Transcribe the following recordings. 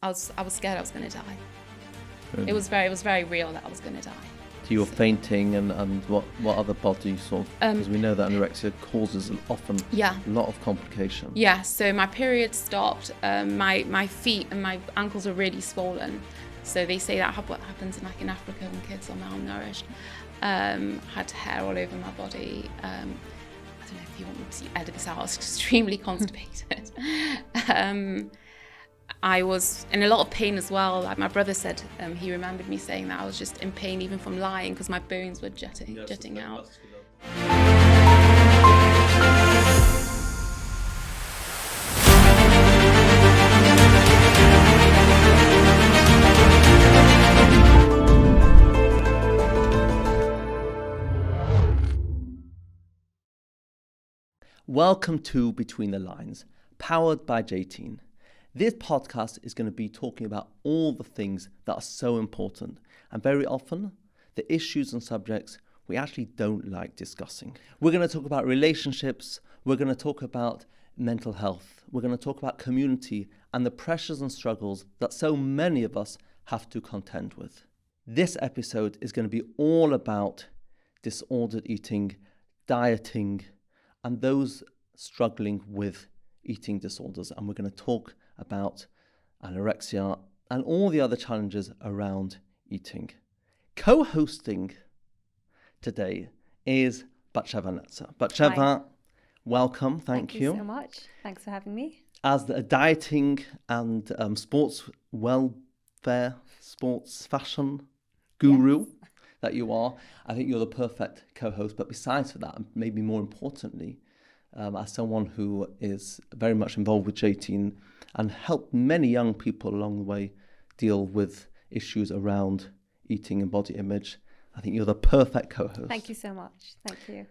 scared I was going to die. Really? It was very real that I was going to die. So you were fainting, and what other body sort of, because we know that anorexia causes often a lot of complications. Yeah, so my period stopped, my feet and my ankles are really swollen. So they say that what happens in Africa when kids are malnourished. Had hair all over my body. I don't know if you want me to edit this out, I was extremely constipated. I was in a lot of pain as well. Like my brother said, he remembered me saying that I was just in pain even from lying because my bones were jutting out. Welcome to Between the Lines, powered by JTeen. This podcast is going to be talking about all the things that are so important, and very often the issues and subjects we actually don't like discussing. We're going to talk about relationships, we're going to talk about mental health, we're going to talk about community and the pressures and struggles that so many of us have to contend with. This episode is going to be all about disordered eating, dieting, and those struggling with eating disorders. And we're going to talk about anorexia and all the other challenges around eating. Co-hosting today is BatSheva Netzer. BatSheva, welcome. Thank you so much. Thanks for having me. As a dieting and sports welfare, sports fashion guru, yes, that you are, I think you're the perfect co-host. But besides for that, and maybe more importantly, as someone who is very much involved with JTeen and helped many young people along the way deal with issues around eating and body image, I think you're the perfect co-host. Thank you so much. Thank you.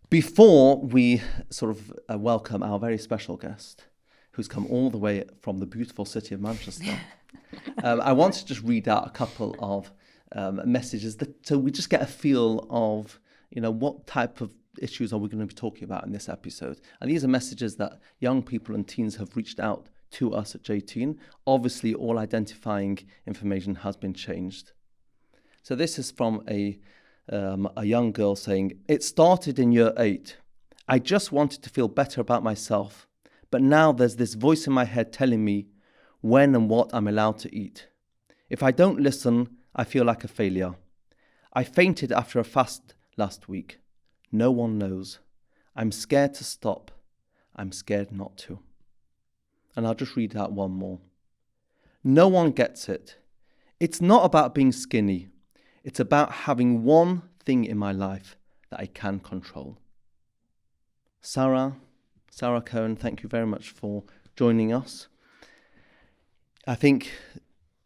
Before we sort of welcome our very special guest, who's come all the way from the beautiful city of Manchester, I want to just read out a couple of messages so we just get a feel of, what type of issues are we going to be talking about in this episode. And these are messages that young people and teens have reached out to us at JTeen. Obviously, all identifying information has been changed. So this is from a young girl saying, "It started in year 8. I just wanted to feel better about myself, but now there's this voice in my head telling me when and what I'm allowed to eat. If I don't listen, I feel like a failure. I fainted after a fast last week. No one knows. I'm scared to stop. I'm scared not to." And I'll just read out one more. "No one gets it. It's not about being skinny. It's about having one thing in my life that I can control." Sarah Cohen, thank you very much for joining us. I think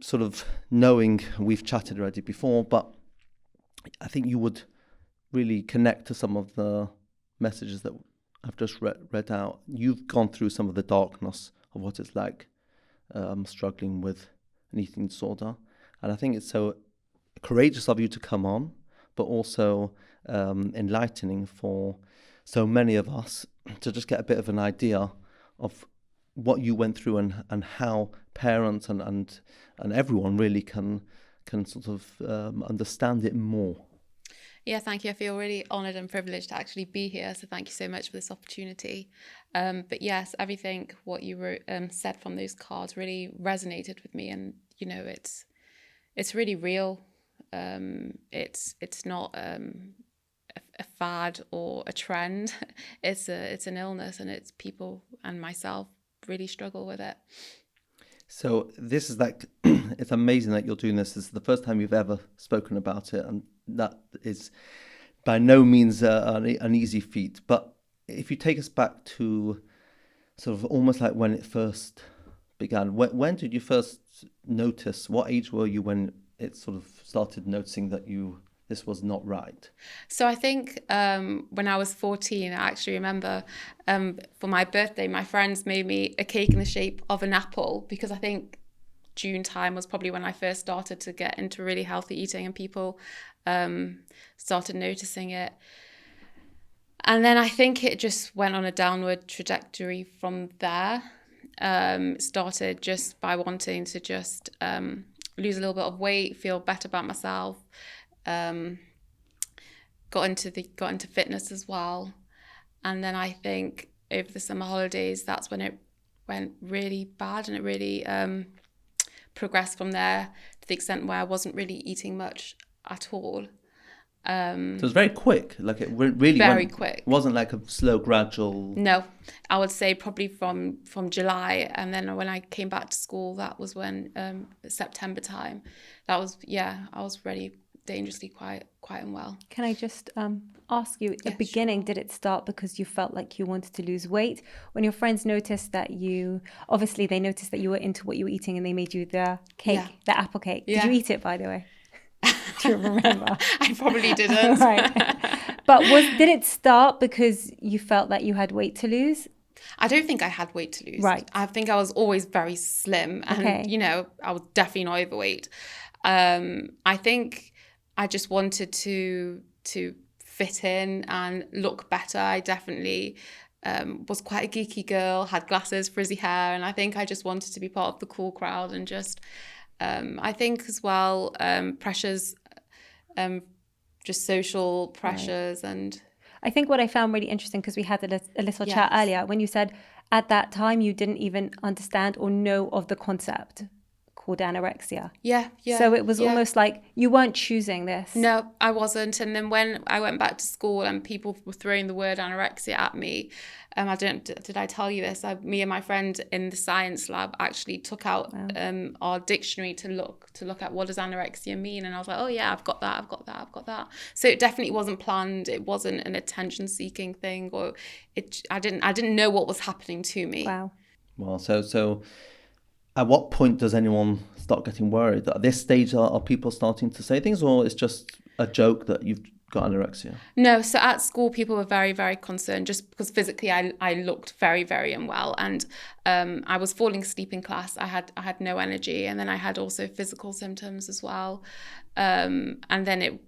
sort of knowing we've chatted already before, but I think you would really connect to some of the messages that I've just read out. You've gone through some of the darkness of what it's like struggling with an eating disorder. And I think it's so courageous of you to come on, but also enlightening for so many of us to just get a bit of an idea of what you went through and how parents and everyone really can sort of understand it more. Yeah, thank you. I feel really honoured and privileged to actually be here. So thank you so much for this opportunity. But yes, everything what you wrote, said from those cards really resonated with me. And, it's really real. It's not a fad or a trend. It's an illness, and it's people and myself really struggle with it. So this is it's amazing that you're doing this. This is the first time you've ever spoken about it, and that is by no means an easy feat. But if you take us back to sort of almost like when it first began, when did you first notice, what age were you when it sort of started noticing that this was not right? So I think when I was 14, I actually remember for my birthday, my friends made me a cake in the shape of an apple, because I think June time was probably when I first started to get into really healthy eating, and people started noticing it. And then I think it just went on a downward trajectory from there. started just by wanting to just lose a little bit of weight, feel better about myself. Got into fitness as well, and then I think over the summer holidays, that's when it went really bad, and it really progressed from there to the extent where I wasn't really eating much at all. So it was very quick, like it really Very went, quick. It wasn't like a slow, gradual. No, I would say probably from July, and then when I came back to school, that was when September time. That was I was really dangerously quite unwell. Can I just ask you, at the beginning, sure. did it start because you felt like you wanted to lose weight? When your friends noticed that obviously they noticed that you were into what you were eating and they made you the cake, the apple cake. Did you eat it, by the way? Do you remember? I probably didn't. Right. But did it start because you felt that you had weight to lose? I don't think I had weight to lose. Right. I think I was always very slim, and I was definitely not overweight. I think I just wanted to fit in and look better. I definitely was quite a geeky girl, had glasses, frizzy hair, and I think I just wanted to be part of the cool crowd and just. I think as well, pressures, just social pressures. Right. And I think what I found really interesting, because we had a little chat earlier, when you said at that time you didn't even understand or know of the concept called anorexia. Yeah. So it was almost like you weren't choosing this. No, I wasn't. And then when I went back to school and people were throwing the word anorexia at me, did I tell you this? Me and my friend in the science lab actually took out our dictionary to look at what does anorexia mean, and I was like, oh yeah, I've got that. So it definitely wasn't planned. It wasn't an attention-seeking thing, or I didn't know what was happening to me. Wow. Well, so at what point does anyone start getting worried? At this stage, are people starting to say things, or it's just a joke that you've got anorexia? No, so at school, people were very, very concerned just because physically I looked very, very unwell, and I was falling asleep in class. I had no energy, and then I had also physical symptoms as well, and then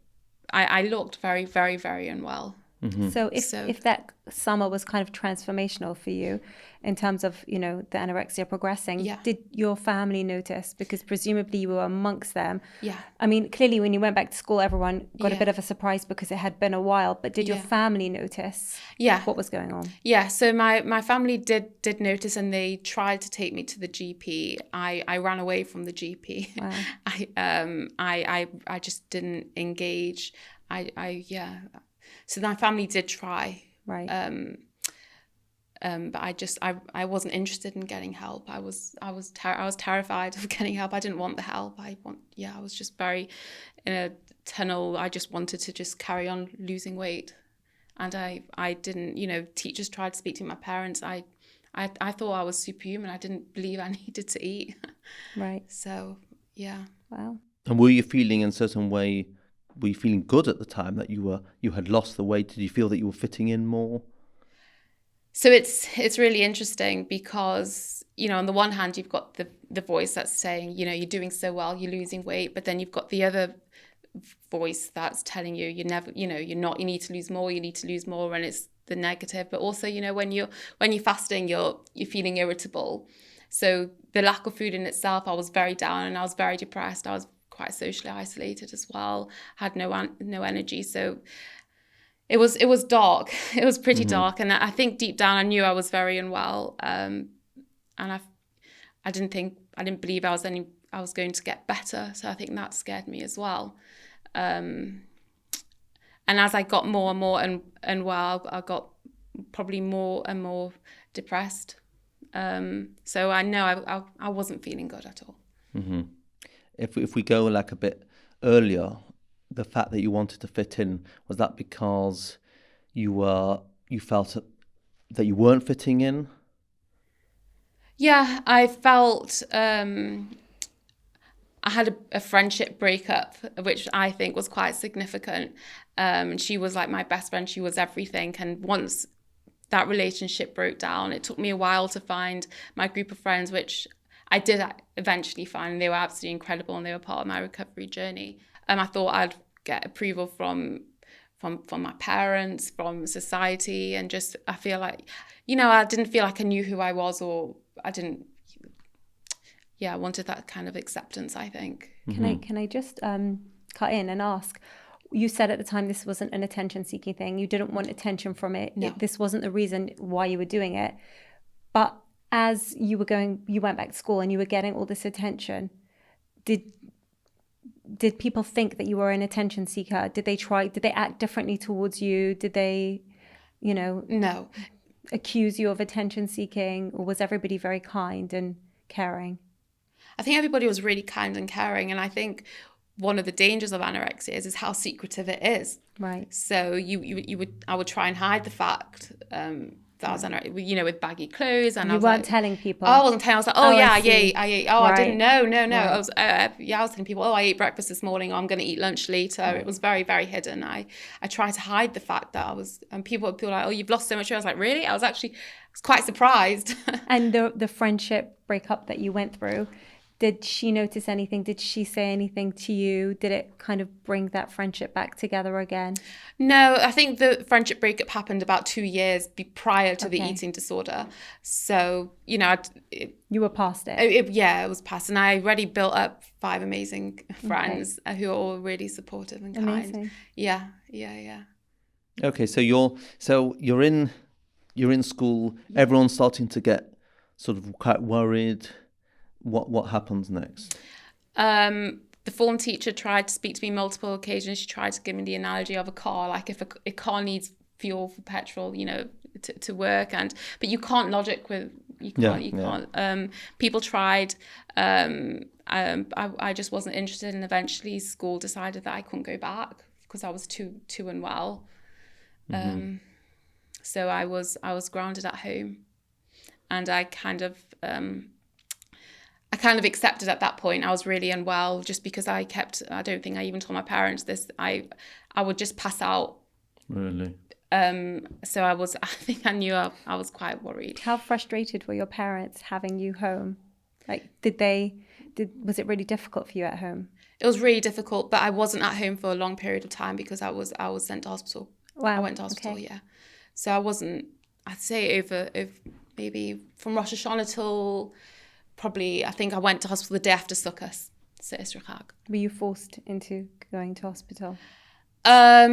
I looked very, very, very unwell. Mm-hmm. So if that summer was kind of transformational for you in terms of, the anorexia progressing, did your family notice? Because presumably you were amongst them. Yeah. I mean, clearly when you went back to school, everyone got a bit of a surprise because it had been a while. But did your family notice what was going on? Yeah. So my family did notice, and they tried to take me to the GP. I ran away from the GP. Wow. I just didn't engage. So my family did try, right? But I wasn't interested in getting help. I was terrified of getting help. I didn't want the help. I was just very in a tunnel. I just wanted to just carry on losing weight, and I didn't. Teachers tried to speak to my parents. I thought I was superhuman. I didn't believe I needed to eat. Right. So yeah. Wow. And were you feeling in a certain way? Were you feeling good at the time that you had lost the weight? Did you feel that you were fitting in more? So it's really interesting because, on the one hand, you've got the voice that's saying, you're doing so well, you're losing weight, but then you've got the other voice that's telling you you're never, you're not, you need to lose more, and it's the negative. But also, when you're fasting, you're feeling irritable. So the lack of food in itself, I was very down and I was very depressed. I was quite socially isolated as well, had no energy. So it was dark. It was pretty dark, and I think deep down I knew I was very unwell, and I didn't believe I was going to get better. So I think that scared me as well. And as I got more and more unwell, I got probably more and more depressed. So I know I wasn't feeling good at all. Mm-hmm. If we go like a bit earlier, the fact that you wanted to fit in, was that because you felt that you weren't fitting in? Yeah, I felt I had a friendship breakup, which I think was quite significant. She was like my best friend. She was everything. And once that relationship broke down, it took me a while to find my group of friends, which I did eventually find. They were absolutely incredible, and they were part of my recovery journey. I thought I'd get approval from my parents, from society, and just I feel like, I didn't feel like I knew who I was, or I wanted that kind of acceptance, I think. Can I just cut in and ask, you said at the time this wasn't an attention-seeking thing. You didn't want attention from it. No. This wasn't the reason why you were doing it. But as you went back to school and you were getting all this attention, did people think that you were an attention seeker? Did they act differently towards you? Did they, No. accuse you of attention seeking, or was everybody very kind and caring? I think everybody was really kind and caring, and I think one of the dangers of anorexia is how secretive it is. Right. So I would try and hide the fact that I was anorexic, with baggy clothes, and you weren't telling people. I wasn't telling. I was like, I ate. Oh, right. I didn't know. No. Right. I was telling people, I ate breakfast this morning. I'm going to eat lunch later. Right. It was very, very hidden. I tried to hide the fact that I was, and people were like, oh, you've lost so much weight. I was like, really? I was quite surprised. And the friendship breakup that you went through, did she notice anything? Did she say anything to you? Did it kind of bring that friendship back together again? No, I think the friendship breakup happened about 2 years prior to the eating disorder. So, you were past it. It was past. And I already built up 5 amazing friends who are all really supportive and amazing. Kind. Yeah. Okay, so you're in school. Everyone's starting to get sort of quite worried. What happens next? The form teacher tried to speak to me multiple occasions. She tried to give me the analogy of a car, like if a car needs fuel for petrol, to work, but you can't logic with you can't. People tried. I just wasn't interested, and eventually school decided that I couldn't go back because I was too unwell. Mm-hmm. So I was grounded at home, and I kind of accepted at that point I was really unwell, just because I don't think I even told my parents this. I would just pass out. Really? So I think I knew I was quite worried. How frustrated were your parents having you home? Like, was it really difficult for you at home? It was really difficult, but I wasn't at home for a long period of time because I was sent to hospital. Wow. I went to hospital, yeah. So I wasn't, I'd say over maybe from Rosh Hashanah till probably, I think I went to hospital the day after Sukkot. Were you forced into going to hospital? I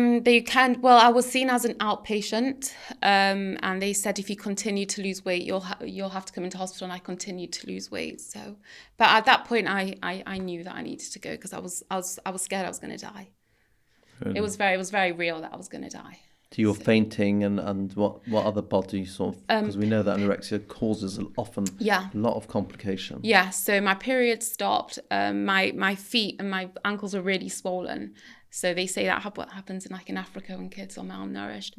was seen as an outpatient, and they said if you continue to lose weight, you'll have to come into hospital, and I continued to lose weight. So, but at that point, I knew that I needed to go because I was scared I was going to die. Really? It was very real that I was going to die. So you were fainting, and what other body sort of, because we know that anorexia causes often a lot of complications. Yeah, so my period stopped. My feet and my ankles were really swollen. So they say that what happens in Africa when kids are malnourished.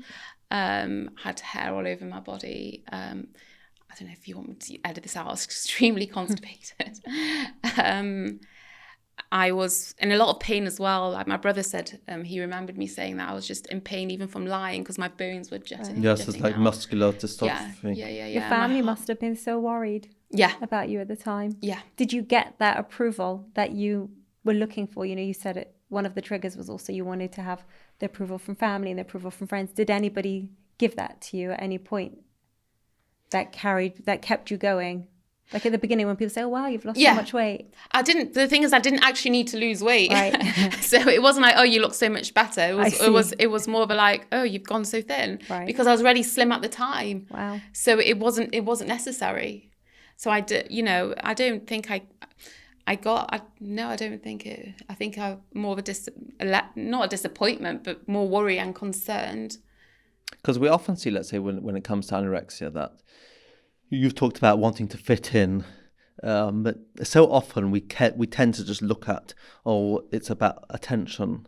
Had hair all over my body. I don't know if you want me to edit this out. I was extremely constipated. I was in a lot of pain as well. Like my brother said, he remembered me saying that I was just in pain even from lying because my bones were jetting. Yes, it's like out. Muscular dystrophy. Yeah. Your family must have been so worried. About you at the time. Yeah. Did you get that approval that you were looking for? You said it. One of the triggers was also you wanted to have the approval from family and the approval from friends. Did anybody give that to you at any point that kept you going? Like at the beginning when people say, oh, wow, you've lost so much weight. The thing is I didn't actually need to lose weight. Right. So it wasn't like, oh, you look so much better. It was more of a like, oh, you've gone so thin. Right. Because I was really slim at the time. Wow. So it wasn't necessary. So I did, I don't think I don't think it. I think I'm more of not a disappointment, but more worry and concerned. Because we often see, let's say, when it comes to anorexia, that you've talked about wanting to fit in, but so often we tend to just look at, it's about attention.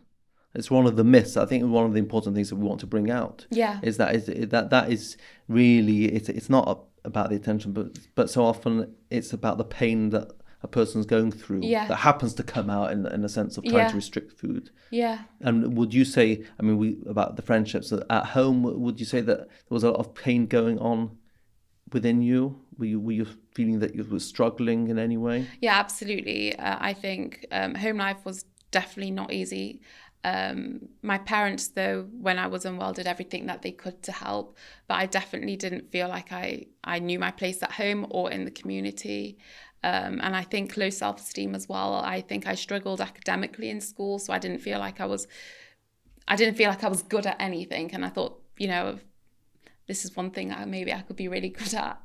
It's one of the myths. I think one of the important things that we want to bring out is that is really it's not about the attention, but so often it's about the pain that a person's going through that happens to come out in a sense of trying to restrict food. Yeah. And would you say, about the friendships at home, would you say that there was a lot of pain going on within you? Were you feeling that you were struggling in any way? Yeah, absolutely. I think home life was definitely not easy. My parents, though, when I was unwell, did everything that they could to help, but I definitely didn't feel like I knew my place at home or in the community. And I think low self-esteem as well. I think I struggled academically in school, so I didn't feel like I was good at anything. And I thought, this is one thing that maybe I could be really good at.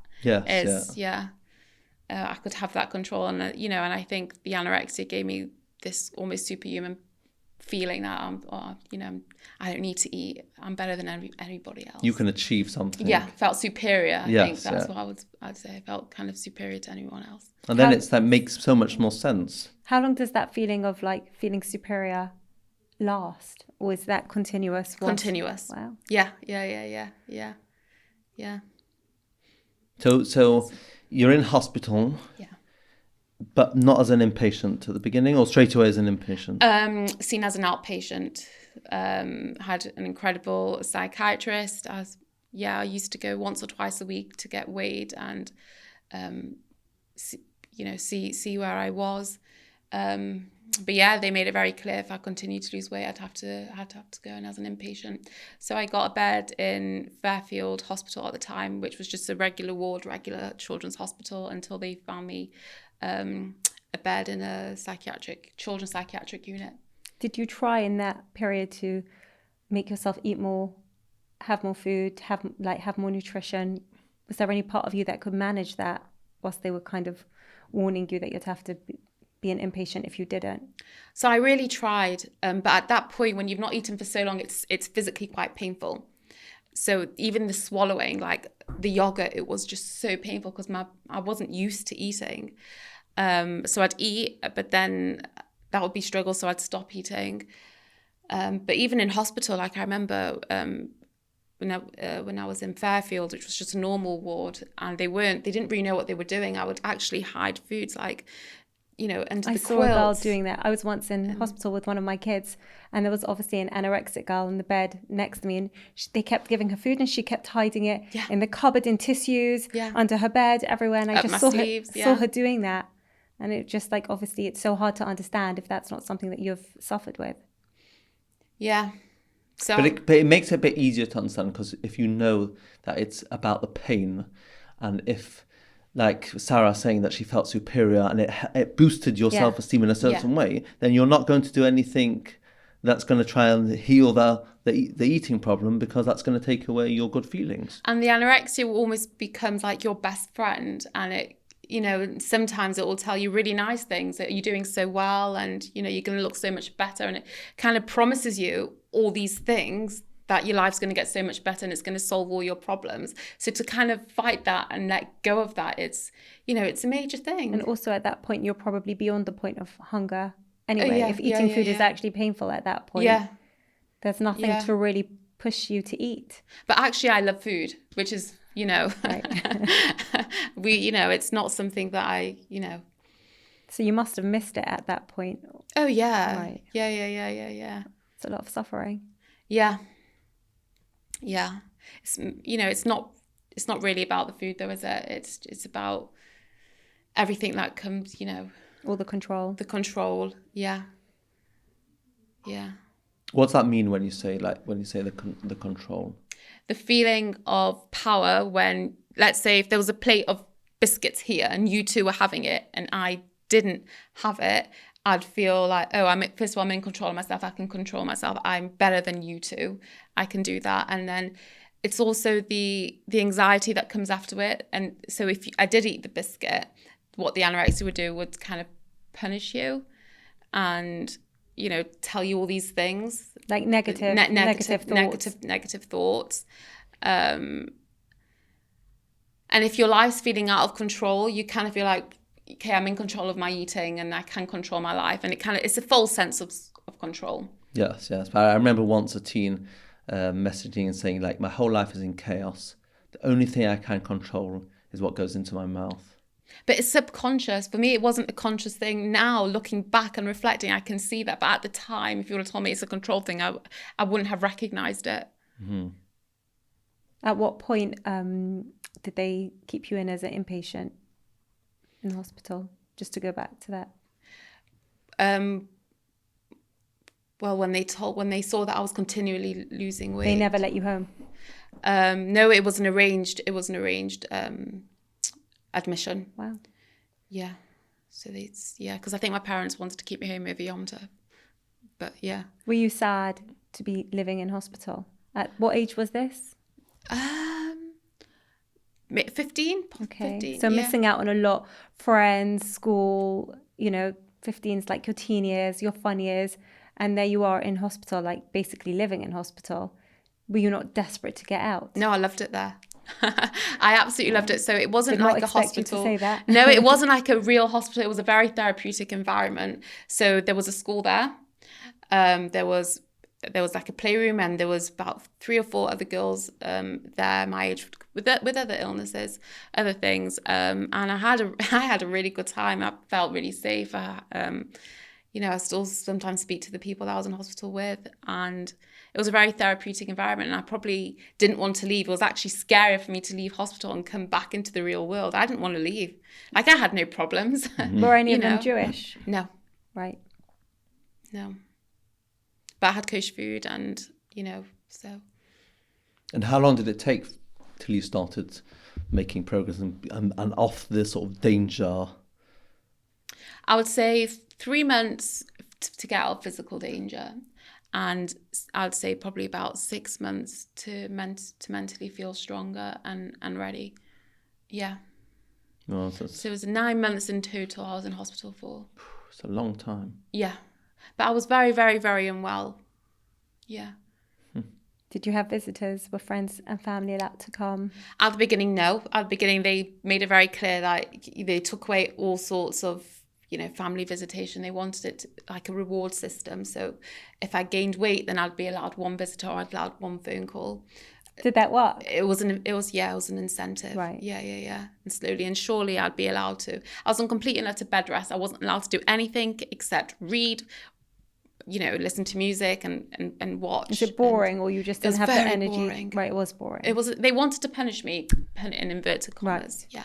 I could have that control, and and I think the anorexia gave me this almost superhuman feeling that I don't need to eat. I'm better than anybody else. You can achieve something. Yeah, felt superior. I think that's what I'd say. I felt kind of superior to anyone else. And then that makes so much more sense. How long does that feeling of like feeling superior last, or is that continuous? Continuous. Wow. Yeah. So you're in hospital. Yeah. But not as an inpatient at the beginning, or straight away as an inpatient? Seen as an outpatient. Had an incredible psychiatrist. I used to go once or twice a week to get weighed and, see where I was. But yeah, they made it very clear if I continued to lose weight, I'd have to go in as an inpatient. So I got a bed in Fairfield Hospital at the time, which was just a regular ward, regular children's hospital, until they found me a bed in a children's psychiatric unit. Did you try in that period to make yourself eat more, have more food, have more nutrition? Was there any part of you that could manage that whilst they were kind of warning you that you'd have to be an inpatient if you didn't? So I really tried, but at that point, when you've not eaten for so long, it's physically quite painful. So even the swallowing, like the yogurt, it was just so painful because I wasn't used to eating. So I'd eat, but then that would be struggle, so I'd stop eating. But even in hospital, like I remember when I was in Fairfield, which was just a normal ward, and they didn't really know what they were doing. I would actually hide foods like, under the quilt. I saw a girl doing that. I was once in hospital with one of my kids, and there was obviously an anorexic girl in the bed next to me, and they kept giving her food, and she kept hiding it in the cupboard, in tissues, under her bed, everywhere. And I just saw her doing that. And it just like, obviously, it's so hard to understand if that's not something that you've suffered with. Yeah. So, but it makes it a bit easier to understand, because if you know that it's about the pain, and if, like Sarah saying that she felt superior and it boosted your self-esteem in a certain way, then you're not going to do anything that's going to try and heal the eating problem, because that's going to take away your good feelings. And the anorexia almost becomes like your best friend, and it, sometimes it will tell you really nice things, that you're doing so well, and you're going to look so much better, and it kind of promises you all these things, that your life's going to get so much better and it's going to solve all your problems. So to kind of fight that and let go of that, it's a major thing. And also at that point, you're probably beyond the point of hunger anyway. If eating food is actually painful at that point, there's nothing to really push you to eat. But actually, I love food, which is, right. It's not something that I. So you must have missed it at that point. Oh yeah. Right. Yeah. It's a lot of suffering. Yeah. It's not really about the food though, is it? It's about everything that comes, all the control. Yeah. What's that mean when you say the control? The feeling of power when, let's say, if there was a plate of biscuits here and you two were having it and I didn't have it, I'd feel like, first of all, I'm in control of myself. I can control myself. I'm better than you two. I can do that. And then it's also the anxiety that comes after it. And so if I did eat the biscuit, what the anorexia would do would kind of punish you and, tell you all these things. Like negative thoughts. And if your life's feeling out of control, you kind of feel like, okay, I'm in control of my eating and I can control my life. And it's a false sense of control. Yes. But I remember once a teen messaging and saying, like, my whole life is in chaos. The only thing I can control is what goes into my mouth. But it's subconscious. For me, it wasn't a conscious thing. Now, looking back and reflecting, I can see that. But at the time, if you would have told me it's a control thing, I wouldn't have recognised it. Mm-hmm. At what point did they keep you in as an inpatient in the hospital? Just to go back to that. Well, when they saw that I was continually losing weight, They never let you home. No, it was an arranged admission. Wow. Yeah. So because I think my parents wanted to keep me home over Yom Tov. But yeah. Were you sad to be living in hospital? At what age was this? 15. Okay. 15, So yeah. missing out on a lot. Friends, school, 15 is like your teen years, your fun years. And there you are in hospital, like basically living in hospital. Were you not desperate to get out? No, I loved it there. I absolutely loved it. So it wasn't Did not like a expect hospital. you to say that. No, it wasn't like a real hospital. It was a very therapeutic environment. So there was a school there. There was like a playroom, and there was about 3 or 4 other girls there my age with other illnesses, other things. And I had a really good time. I felt really safe. I still sometimes speak to the people that I was in hospital with, and it was a very therapeutic environment, and I probably didn't want to leave. It was actually scarier for me to leave hospital and come back into the real world. I didn't want to leave. Like, I had no problems. Were any of them Jewish? No. Right. No. But I had kosher food, and, so. And how long did it take till you started making progress and off the sort of danger? I would say 3 months to get out of physical danger. And I'd say probably about 6 months to mentally feel stronger and ready. Yeah. Oh, So it was 9 months in total I was in hospital for. It's a long time. Yeah. But I was very, very, very unwell. Yeah. Did you have visitors? Were friends and family allowed to come? At the beginning, no. At the beginning, they made it very clear that they took away all sorts of family visitation. They wanted it like a reward system. So if I gained weight, then I'd be allowed 1 visitor, or I'd be allowed 1 phone call. Did that work? It was an incentive. Right. Yeah. And slowly and surely I'd be allowed to. I was on complete and utter bed rest. I wasn't allowed to do anything except read, listen to music and watch. Is it boring, or you just didn't have the energy? Boring. Right, it was boring. They wanted to punish me, in inverted commas. Right.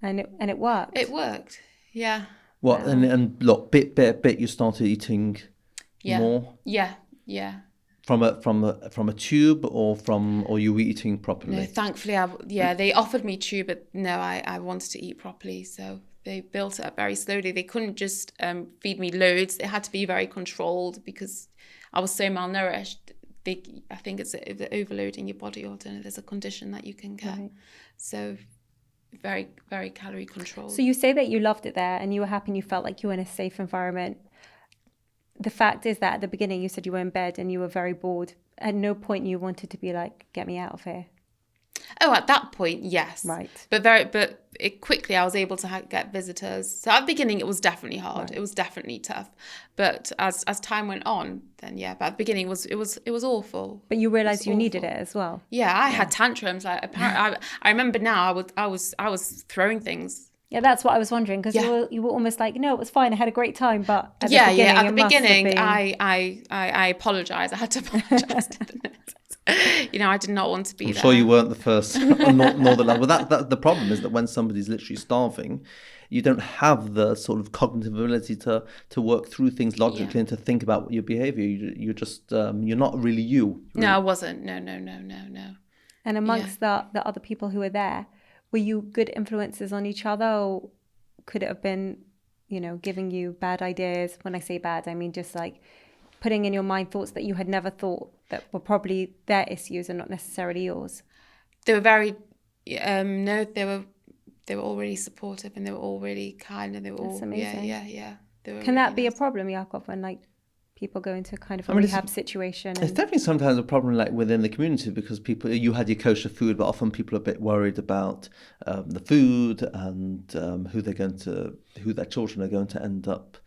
Yeah. And it worked. It worked. Yeah. What and look, bit by bit, you started eating more. Yeah. From a tube, or you were eating properly? No, thankfully, they offered me tube, but no, I wanted to eat properly, so they built it up very slowly. They couldn't just feed me loads. It had to be very controlled because I was so malnourished. I think it's overloading your body, or I don't know, there's a condition that you can get. Right. So very, very calorie controlled. So you say that you loved it there and you were happy and you felt like you were in a safe environment. The fact is that at the beginning you said you were in bed and you were very bored. At no point you wanted to be like, get me out of here. Oh, at that point, yes. Right. But quickly I was able to get visitors. So at the beginning it was definitely hard. Right. It was definitely tough. But as time went on, then but at the beginning it was awful. But you realised you needed it as well. Yeah, I had tantrums. Like apparently, I remember now. I was throwing things. Yeah, that's what I was wondering, because you were almost like, no, it was fine. I had a great time, but at the beginning, I apologise. I had to apologise to the nurses. I did not want to be there. I'm sure you weren't the first, nor the last. Well, that the problem is that when somebody's literally starving, you don't have the sort of cognitive ability to work through things logically and to think about your behaviour. You're just you're not really you. No, I wasn't. No. And amongst the other people who were there, were you good influences on each other, or could it have been, giving you bad ideas? When I say bad, I mean just like putting in your mind thoughts that you had never thought that were probably their issues and not necessarily yours? They were very, they were all really supportive, and they were all really kind, and they were all amazing. Yeah. Can that be a problem, Yaakov, when like people go into kind of a rehab situation? It's definitely sometimes a problem like within the community, because you had your kosher food, but often people are a bit worried about the food and who their children are going to end up.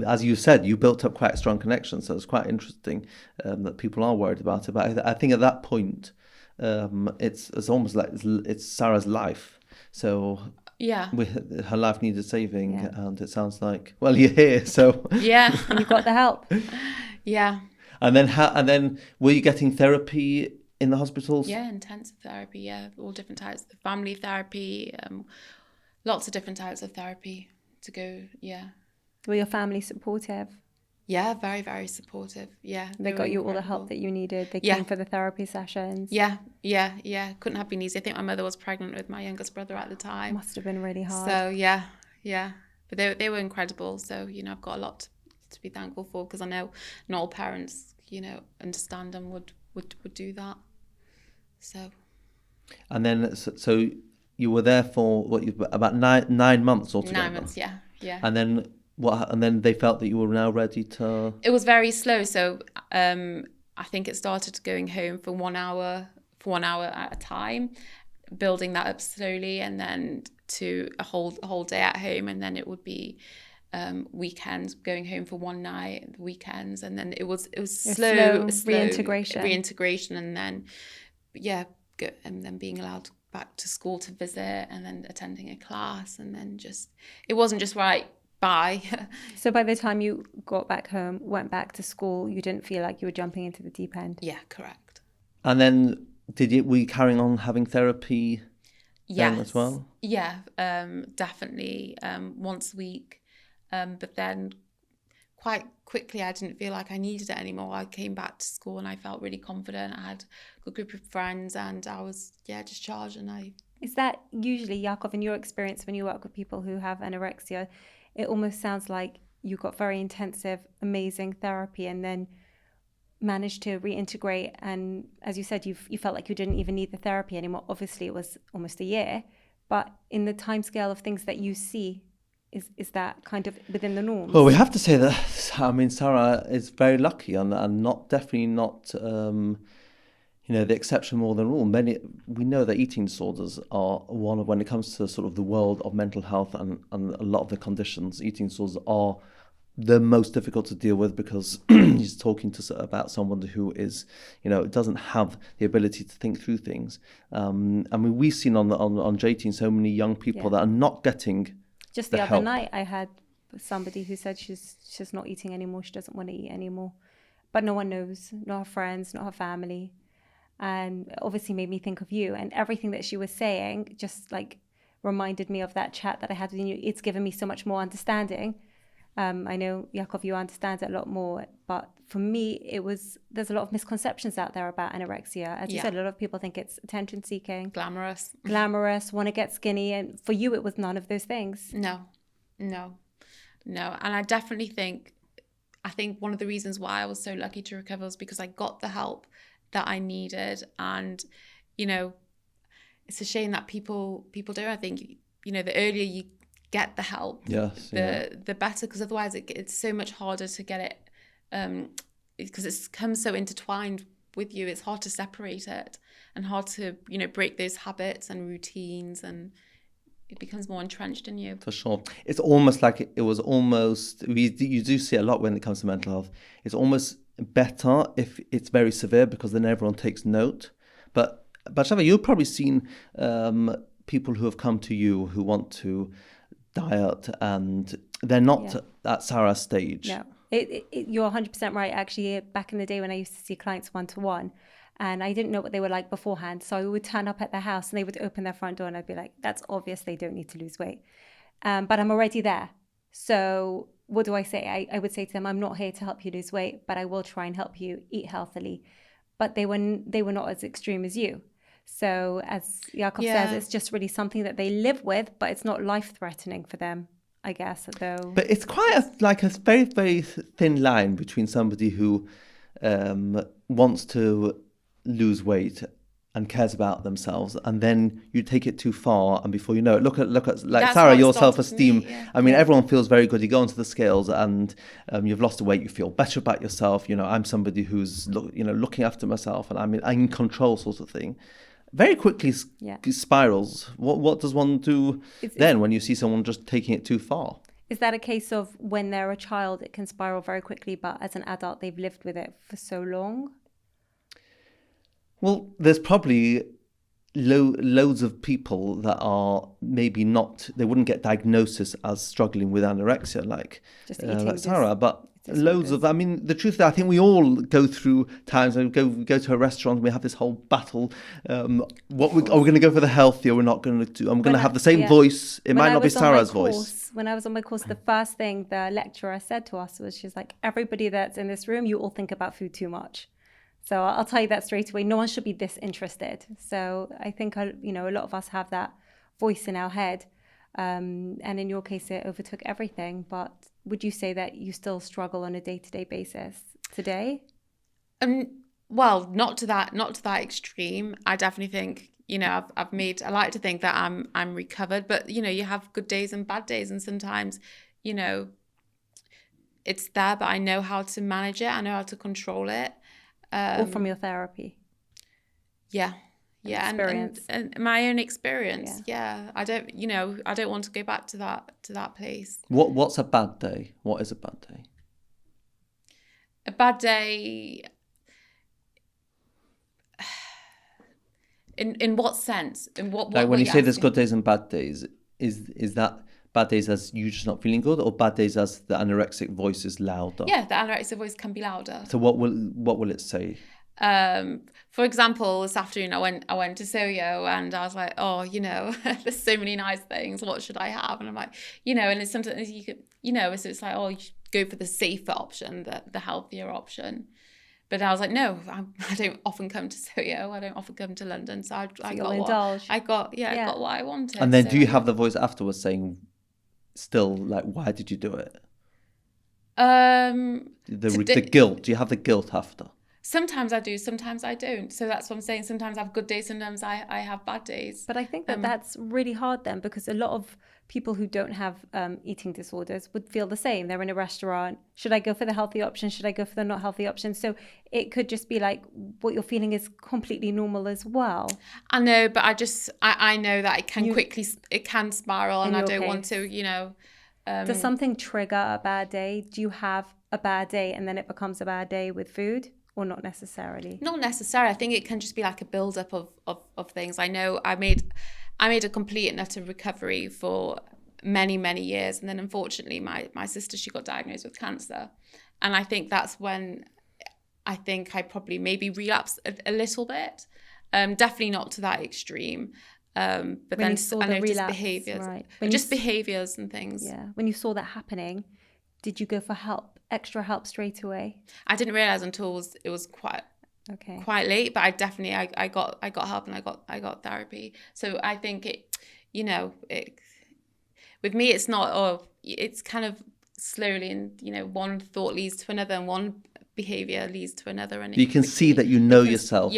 As you said, you built up quite a strong connection, so it's quite interesting that people are worried about it. But I think at that point, it's almost like it's Sarah's life. So her life needed saving, and it sounds like, well, you're here, so and you got the help. Yeah. And then were you getting therapy in the hospitals? Yeah, intensive therapy. Yeah, all different types of family therapy, lots of different types of therapy to go. Yeah. Were your family supportive? Yeah, very, very supportive. Yeah. They got you all the help that you needed. They came for the therapy sessions. Yeah. Couldn't have been easy. I think my mother was pregnant with my youngest brother at the time. Must have been really hard. So yeah. But they were incredible. So, I've got a lot to be thankful for, because I know not all parents, understand and would do that. So. And then, so you were there for about 9 months altogether? 9 months, yeah. And then what? And then they felt that you were now ready to. It was very slow. So I think it started going home for 1 hour at a time, building that up slowly, and then to a whole day at home, and then it would be weekends, going home for one night, weekends, and then it was slow reintegration, and then and then being allowed back to school to visit, and then attending a class, and then it wasn't just right. Bye. So by the time you got back home, went back to school, you didn't feel like you were jumping into the deep end? Yeah, correct. And then were you carrying on having therapy then as well? Yeah, definitely once a week. But then quite quickly I didn't feel like I needed it anymore. I came back to school and I felt really confident. I had a good group of friends and I was discharged. And Is that usually, Yaakov, in your experience when you work with people who have anorexia, it almost sounds like you got very intensive, amazing therapy and then managed to reintegrate, and as you said, you felt like you didn't even need the therapy anymore. Obviously it was almost a year, but in the timescale of things that you see, is that kind of within the norms? Well, we have to say that Sarah is very lucky and definitely not the exception more than rule. We know that eating disorders are one of, when it comes to sort of the world of mental health and a lot of the conditions, eating disorders are the most difficult to deal with, because he's talking about someone who is, doesn't have the ability to think through things. We've seen on JTeen so many young people that are not getting just the other night I had somebody who said she's not eating anymore, she doesn't want to eat anymore, but no one knows, not her friends, not her family. And it obviously made me think of you, and everything that she was saying just like reminded me of that chat that I had with you. It's given me so much more understanding. I know, Yaakov, you understand it a lot more, but for me, there's a lot of misconceptions out there about anorexia. As you said, a lot of people think it's attention seeking, glamorous, want to get skinny. And for you, it was none of those things. No. And I definitely think one of the reasons why I was so lucky to recover was because I got the help that I needed. And, it's a shame that people don't. I think, the earlier you get the help, the better, because otherwise it's so much harder to get it, because it's come so intertwined with you. It's hard to separate it and hard to break those habits and routines, and it becomes more entrenched in you. For sure. It's almost like you do see a lot when it comes to mental health. It's almost better if it's very severe, because then everyone takes note. But BatSheva, you've probably seen people who have come to you who want to diet and they're not at Sarah's stage. No, you're 100% right. Actually, back in the day when I used to see clients one-to-one, and I didn't know what they were like beforehand, so I would turn up at their house and they would open their front door and I'd be like, that's obvious they don't need to lose weight, but I'm already there. So what do I say? I would say to them, I'm not here to help you lose weight, but I will try and help you eat healthily. But they were not as extreme as you. So as Yaakov says, it's just really something that they live with, but it's not life-threatening for them, I guess, though. But it's quite a very, very thin line between somebody who wants to lose weight and cares about themselves, and then you take it too far, and before you know it, look at like Sarah, your self-esteem. Everyone feels very good. You go onto the scales and you've lost the weight, you feel better about yourself. I'm somebody who's looking after myself, and I'm in control, sort of thing. Very quickly spirals. What does one do then when you see someone just taking it too far? Is that a case of when they're a child, it can spiral very quickly, but as an adult, they've lived with it for so long? Well, there's probably loads of people that are maybe not, they wouldn't get diagnosis as struggling with anorexia like Sarah, but Loads of, I mean, the truth is, I think we all go through times when we go to a restaurant and we have this whole battle. Are we going to go for the healthy or we're not going to do? I'm going to have the same voice. It might not be Sarah's voice. When I was on my course, the first thing the lecturer said to us was, she's like, everybody that's in this room, you all think about food too much. So I'll tell you that straight away. No one should be this interested. So I think, a lot of us have that voice in our head. And in your case, it overtook everything. But would you say that you still struggle on a day-to-day basis today? Well, not to that extreme. I definitely think, I like to think that I'm recovered, but you have good days and bad days, and sometimes, it's there, but I know how to manage it. I know how to control it. Or from your therapy. Yeah. Yeah, and my own experience. Yeah. I don't want to go back to that place. What's a bad day? What is a bad day? A bad day. In what sense? In what? Like when you say there's good days and bad days, is that bad days as you just not feeling good, or bad days as the anorexic voice is louder? Yeah, the anorexic voice can be louder. So what will it say? For example, this afternoon I went to Soyo and I was like, there's so many nice things. What should I have? And I'm like, and it's sometimes you could, so it's like, you should go for the safer option, the healthier option. But I was like, no, I don't often come to Soyo. I don't often come to London. So I got what I wanted. And then do you have the voice afterwards saying, still, like, why did you do it? The guilt. Do you have the guilt after? Sometimes I do, sometimes I don't. So that's what I'm saying. Sometimes I have good days, sometimes I have bad days. But I think that's really hard then, because a lot of people who don't have eating disorders would feel the same. They're in a restaurant. Should I go for the healthy option? Should I go for the not healthy option? So it could just be like what you're feeling is completely normal as well. I know, but I know that it can spiral, and I don't want to, Does something trigger a bad day? Do you have a bad day and then it becomes a bad day with food? Or not necessarily? Not necessarily. I think it can just be like a build-up of things. I know I made a complete and utter recovery for many, many years. And then unfortunately, my sister, she got diagnosed with cancer. And I think that's when I probably maybe relapsed a little bit. Definitely not to that extreme. But when then just behaviours. Right. Behaviours and things. Yeah. When you saw that happening, did you go for extra help straight away? I didn't realize until it was quite late, but I definitely I got help and I got therapy. So I think it with me it's not it's kind of slowly, and one thought leads to another and one behavior leads to another, and you can see that yourself,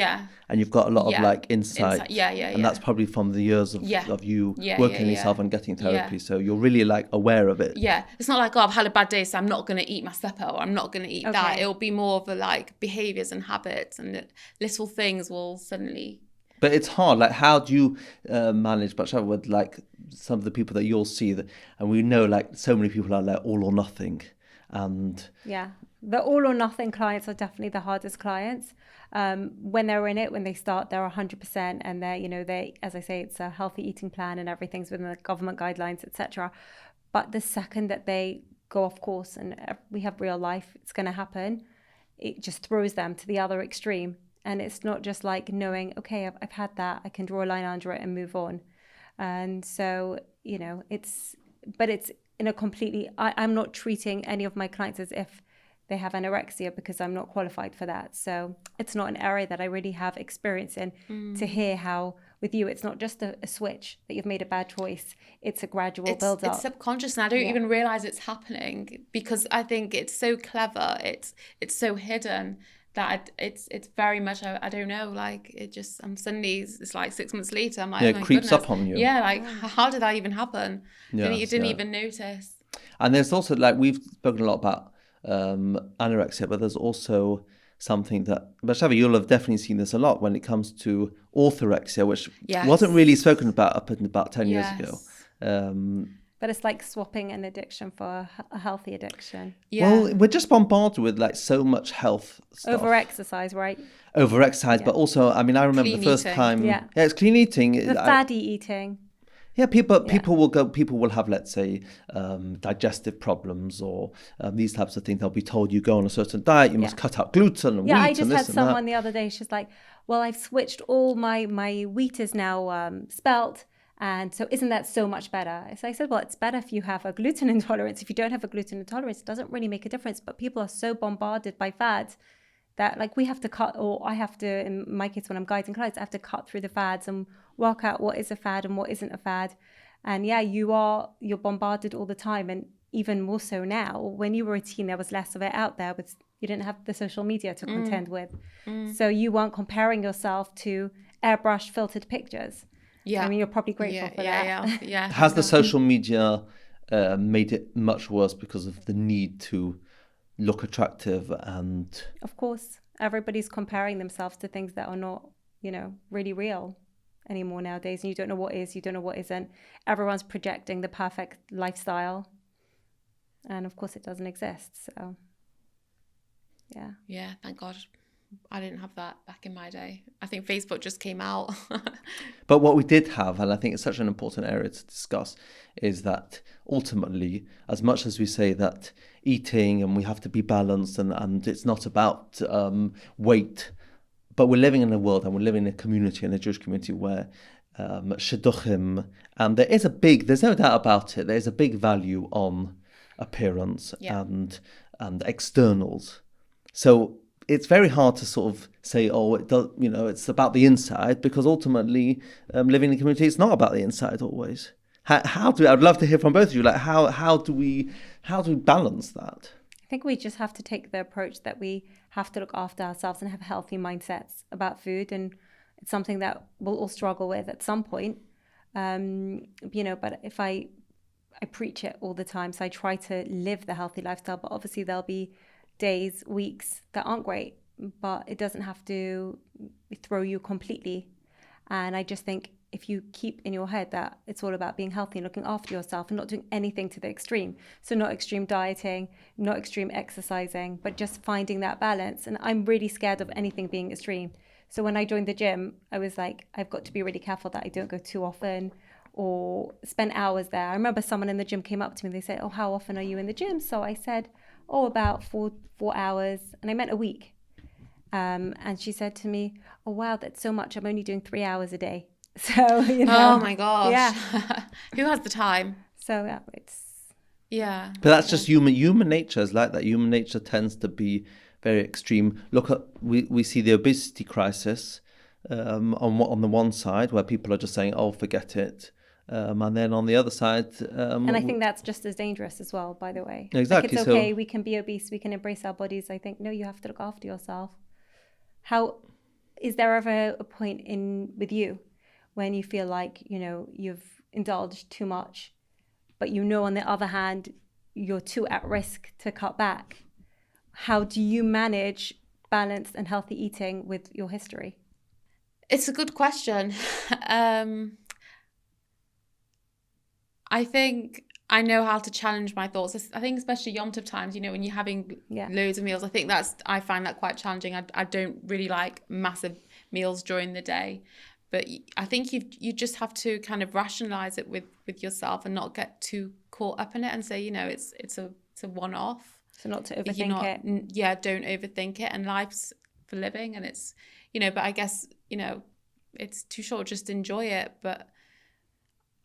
and you've got a lot of like insight, and that's probably from the years of you working yourself and getting therapy, so you're really like aware of it. It's not like I've had a bad day so I'm not going to eat my supper, or I'm not going to eat that. It'll be more of a like behaviors and habits, and little things will suddenly. But it's hard. Like, how do you manage BatSheva with like some of the people that you'll see and we know like so many people are like all or nothing, and the all or nothing clients are definitely the hardest clients. When they're in it, when they start, they're 100%, and they, as I say, it's a healthy eating plan and everything's within the government guidelines, etc. But the second that they go off course and we have real life, it's going to happen. It just throws them to the other extreme, and it's not just like knowing, okay, I've had that, I can draw a line under it and move on. And so it's in a completely. I'm not treating any of my clients as if they have anorexia, because I'm not qualified for that. So it's not an area that I really have experience in. To hear how with you, it's not just a switch that you've made a bad choice. It's a gradual build up. It's subconscious, and I don't even realize it's happening, because I think it's so clever. It's so hidden that it's very much, I don't know, like it just, suddenly it's like 6 months later, I'm like, it creeps up on you. Like how did that even happen? You didn't even notice. And there's also like, we've spoken a lot about anorexia, but there's also something that BatSheva, you'll have definitely seen this a lot when it comes to orthorexia, which wasn't really spoken about up in about 10 years ago. But it's like swapping an addiction for a healthy addiction. Well, we're just bombarded with like so much health stuff. Over-exercise, right? Over-exercise, but also, I mean, I remember clean the first time. It's clean eating. The faddy eating. Yeah, people will have, let's say, digestive problems or these types of things. They'll be told you go on a certain diet, you must cut out gluten and wheat I and just this had and someone that. the other day, she's like, well, I've switched all my wheat is now spelt, and so isn't that so much better? So I said, well, it's better if you have a gluten intolerance. If you don't have a gluten intolerance, it doesn't really make a difference. But people are so bombarded by fads that, like, we have to cut, or I have to, in my case, when I'm guiding clients, I have to cut through the fads and work out what is a fad and what isn't a fad. And yeah, you're bombarded all the time. And even more so now, when you were a teen, there was less of it out there. But you didn't have the social media to contend with. So you weren't comparing yourself to airbrush filtered pictures. Yeah. I mean, you're probably grateful for that. Yeah. Has the social media made it much worse because of the need to look attractive? And of course, everybody's comparing themselves to things that are not, really real anymore nowadays. And you don't know what is, you don't know what isn't. Everyone's projecting the perfect lifestyle. And of course it doesn't exist. So, yeah. Yeah, thank God. I didn't have that back in my day. I think Facebook just came out. But what we did have, and I think it's such an important area to discuss, is that ultimately, as much as we say that eating and we have to be balanced and it's not about weight, but we're living in a world and we're living in a community, in a Jewish community where shidduchim, and there's no doubt about it, there's a big value on appearance and externals. So it's very hard to sort of say, oh, it does, it's about the inside, because ultimately, living in a community, it's not about the inside always. I'd love to hear from both of you. Like, how do we balance that? I think we just have to take the approach that we have to look after ourselves and have healthy mindsets about food, and it's something that we'll all struggle with at some point. But if I preach it all the time, so I try to live the healthy lifestyle. But obviously, there'll be days, weeks that aren't great, but it doesn't have to throw you completely. And I just think if you keep in your head that it's all about being healthy and looking after yourself and not doing anything to the extreme, so not extreme dieting, not extreme exercising, but just finding that balance. And I'm really scared of anything being extreme. So when I joined the gym, I was like, I've got to be really careful that I don't go too often or spend hours there. I remember someone in the gym came up to me and they said, oh, how often are you in the gym? So I said, oh, about 4 hours. And I meant a week. And she said to me, oh, wow, that's so much. I'm only doing 3 hours a day. So, Oh my gosh. Yeah. Who has the time? So it's. Yeah. But that's just human nature is like that. Human nature tends to be very extreme. Look at, we see the obesity crisis on the one side where people are just saying, oh, forget it. And then on the other side... and I think that's just as dangerous as well, by the way. Exactly. Like, it's okay, we can be obese, we can embrace our bodies. I think, no, you have to look after yourself. Is there ever a point with you when you feel like, you've indulged too much, but on the other hand, you're too at risk to cut back? How do you manage balanced and healthy eating with your history? It's a good question. I think I know how to challenge my thoughts. I think especially Yom Tov times, when you're having loads of meals, I find that quite challenging. I don't really like massive meals during the day. But I think you just have to kind of rationalize it with yourself and not get too caught up in it and say, it's a one-off. So not to overthink it. Yeah, don't overthink it. And life's for living, and it's, but I guess, it's too short, just enjoy it. But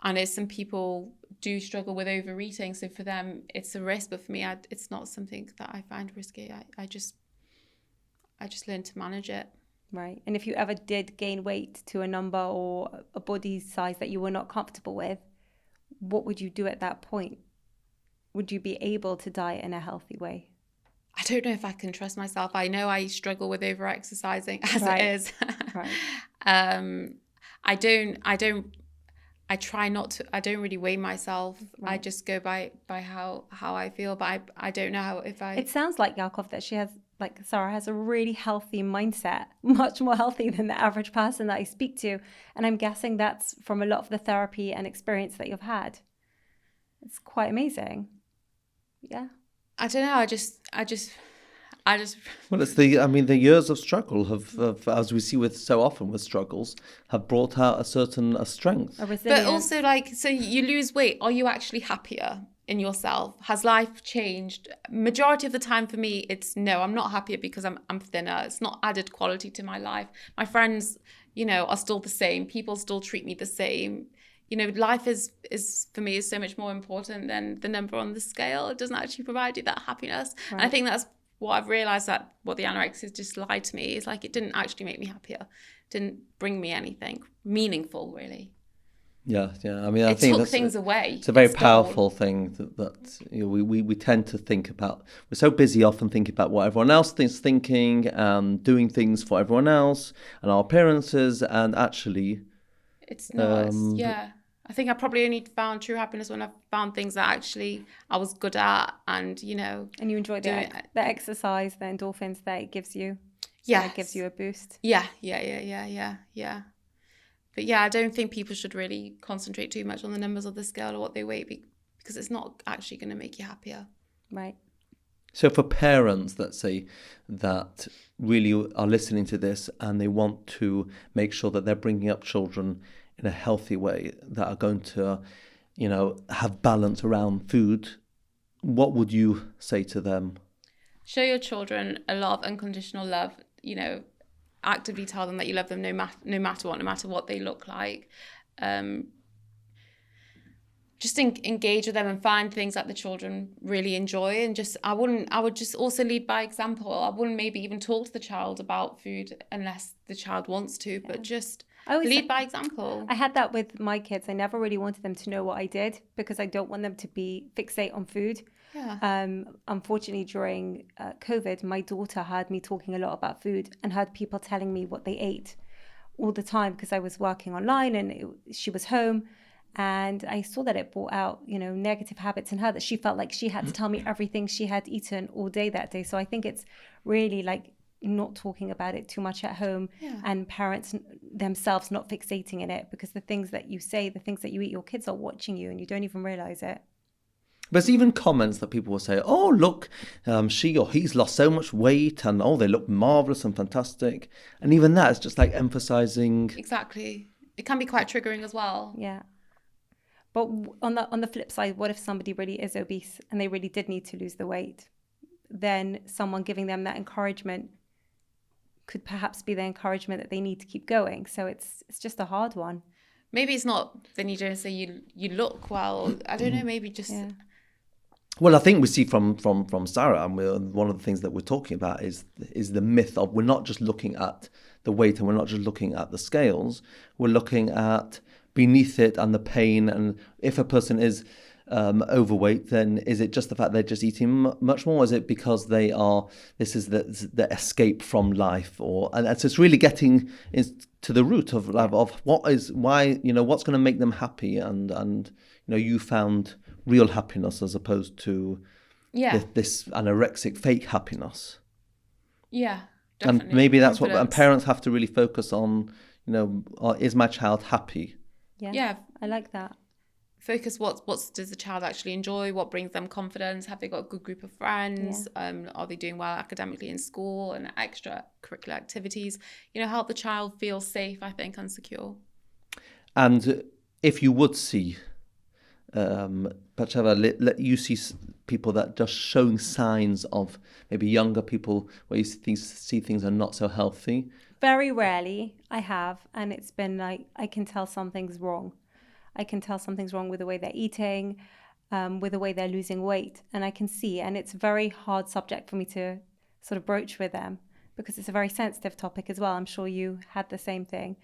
I know some people do struggle with overeating, so for them it's a risk. But for me, it's not something that I find risky. I just learned to manage it. Right. And if you ever did gain weight to a number or a body size that you were not comfortable with, what would you do at that point? Would you be able to diet in a healthy way? I don't know if I can trust myself. I know I struggle with over exercising as it is. Right. I try not to. I don't really weigh myself. Right. I just go by how I feel. But I don't know if I. It sounds like Yaakov that Sarah has a really healthy mindset, much more healthy than the average person that I speak to, and I'm guessing that's from a lot of the therapy and experience that you've had. It's quite amazing. Yeah. I don't know. I just Well, it's the years of struggle have, as we see with so often with struggles, have brought out a strength. A resilience. But also, like, so you lose weight. Are you actually happier in yourself? Has life changed? Majority of the time for me, it's no, I'm not happier because I'm thinner. It's not added quality to my life. My friends, are still the same. People still treat me the same. Life is for me is so much more important than the number on the scale. It doesn't actually provide you that happiness. Right. And I think that's what I've realized, that what the anorexia just lied to me is, like, it didn't actually make me happier. It didn't bring me anything meaningful, really. Yeah. I It think took things away. It's a very powerful thing that we tend to think about. We're so busy often thinking about what everyone else is thinking and doing things for everyone else and our appearances, and actually, it's not. I think I probably only found true happiness when I found things that actually I was good at, and And you enjoy the exercise, the endorphins that it gives you. Yeah, it gives you a boost. Yeah. But I don't think people should really concentrate too much on the numbers of the scale or what they weigh, because it's not actually going to make you happier. Right. So for parents, let's say, that really are listening to this and they want to make sure that they're bringing up children in a healthy way, that are going to, have balance around food, what would you say to them? Show your children a lot of unconditional love. Actively tell them that you love them no matter what they look like. Just engage with them and find things that the children really enjoy, and I would just also lead by example. I wouldn't maybe even talk to the child about food unless the child wants to, but just lead by example. I had that with my kids. I never really wanted them to know what I did, because I don't want them to be fixate on food. Yeah. Unfortunately, during COVID, my daughter heard me talking a lot about food and heard people telling me what they ate all the time, because I was working online and she was home. And I saw that it brought out, negative habits in her, that she felt like she had to tell me everything she had eaten all day that day. So I think it's really like not talking about it too much at home, and parents themselves not fixating in it, because the things that you say, the things that you eat, your kids are watching you and you don't even realize it. There's even comments that people will say, oh, look, she or he's lost so much weight, and they look marvelous and fantastic. And even that is just like emphasizing. Exactly. It can be quite triggering as well. Yeah. But on the flip side, what if somebody really is obese and they really did need to lose the weight? Then someone giving them that encouragement could perhaps be the encouragement that they need to keep going. So it's just a hard one. Maybe it's not, then you don't say you look well. I don't know, maybe just... Yeah. Well, I think we see from Sarah, and one of the things that we're talking about is the myth of, we're not just looking at the weight and we're not just looking at the scales, we're looking at beneath it and the pain. And if a person is overweight, then is it just the fact they're just eating much more? Is it because this is the escape from life? And so it's really getting to the root of what's going to make them happy, and you found real happiness as opposed to this anorexic fake happiness. Yeah, definitely. And maybe that's what parents have to really focus on. Is my child happy? Yeah, I like that. Focus what does the child actually enjoy? What brings them confidence? Have they got a good group of friends? Are they doing well academically in school and extracurricular activities? Help the child feel safe, I think, and secure. And if you would see, BatSheva, let you see people that just showing signs of, maybe younger people where you see things are not so healthy. Very rarely I have, and it's been like, I can tell something's wrong. I can tell something's wrong with the way they're eating, with the way they're losing weight, and I can see, and it's a very hard subject for me to sort of broach with them, because it's a very sensitive topic as well. I'm sure you had the same thing.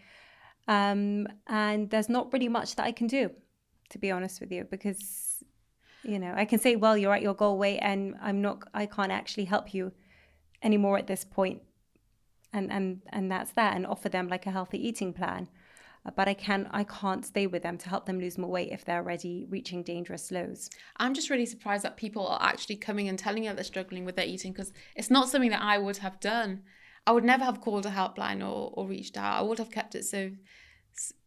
And there's not really much that I can do, to be honest with you, because, I can say, well, you're at your goal weight and I can't actually help you anymore at this point. And that's that, and offer them like a healthy eating plan. But I can't stay with them to help them lose more weight if they're already reaching dangerous lows. I'm just really surprised that people are actually coming and telling you they're struggling with their eating, because it's not something that I would have done. I would never have called a helpline or reached out. I would have kept it so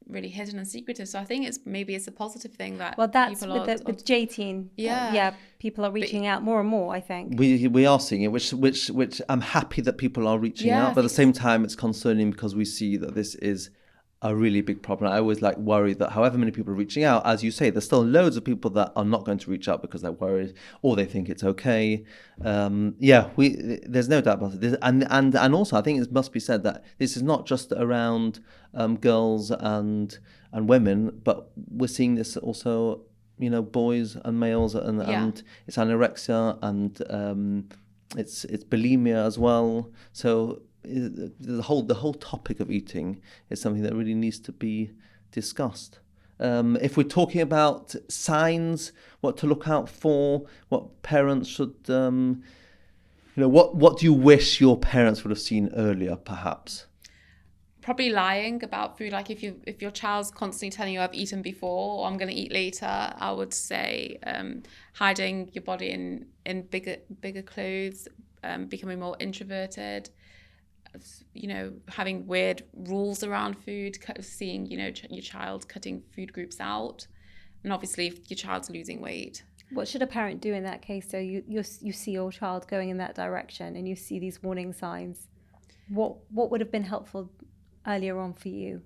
really hidden and secretive. So I think it's a positive thing that that's people with JTeen. People are reaching out more and more, I think. We are seeing it, which I'm happy that people are reaching out, but at the same time it's concerning because we see that this is a really big problem. I always worry that however many people are reaching out, as you say, there's still loads of people that are not going to reach out because they're worried or they think it's okay. There's no doubt about it. And also I think it must be said that this is not just around girls and women, but we're seeing this also, boys and males, and it's anorexia and it's bulimia as well. So the whole topic of eating is something that really needs to be discussed. If we're talking about signs, what to look out for, what parents should, what do you wish your parents would have seen earlier, perhaps? Probably lying about food. Like if your child's constantly telling you I've eaten before or I'm going to eat later, I would say hiding your body in bigger clothes, becoming more introverted. Having weird rules around food, seeing, your child cutting food groups out. And obviously if your child's losing weight. What should a parent do in that case? So you see your child going in that direction and you see these warning signs. What would have been helpful earlier on for you?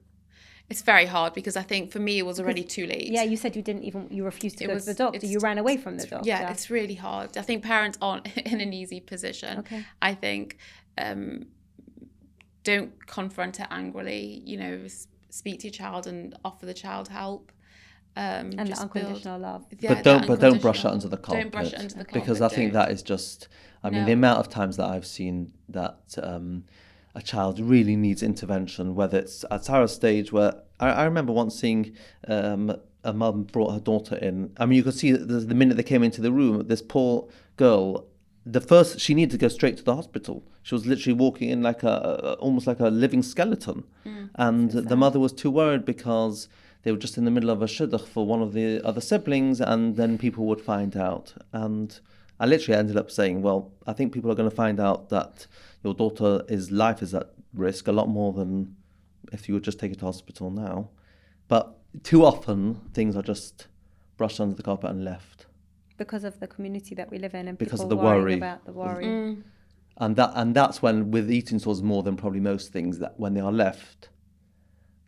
It's very hard because I think for me it was already too late. Yeah, you said you refused to go to the doctor. You ran away from the doctor. Yeah, it's really hard. I think parents aren't in an easy position. Okay. I think don't confront it angrily. Speak to your child and offer the child help. And the unconditional love. Yeah, but don't brush it under the carpet. Don't brush it under the carpet. Because I think that is just, the amount of times that I've seen that a child really needs intervention, whether it's at Sarah's stage where I remember once seeing a mum brought her daughter in. You could see the minute they came into the room, this poor girl, she needed to go straight to the hospital. She was literally walking in almost like a living skeleton. And the mother was too worried because they were just in the middle of a shidduch for one of the other siblings, and then people would find out. And I literally ended up saying, well, I think people are going to find out that your daughter's life is at risk a lot more than if you would just take her to hospital now. But too often, things are just brushed under the carpet and left. Because of the community that we live in and because people of the worrying worry. about the worry. And that's when, with eating disorders more than probably most things, that when they are left,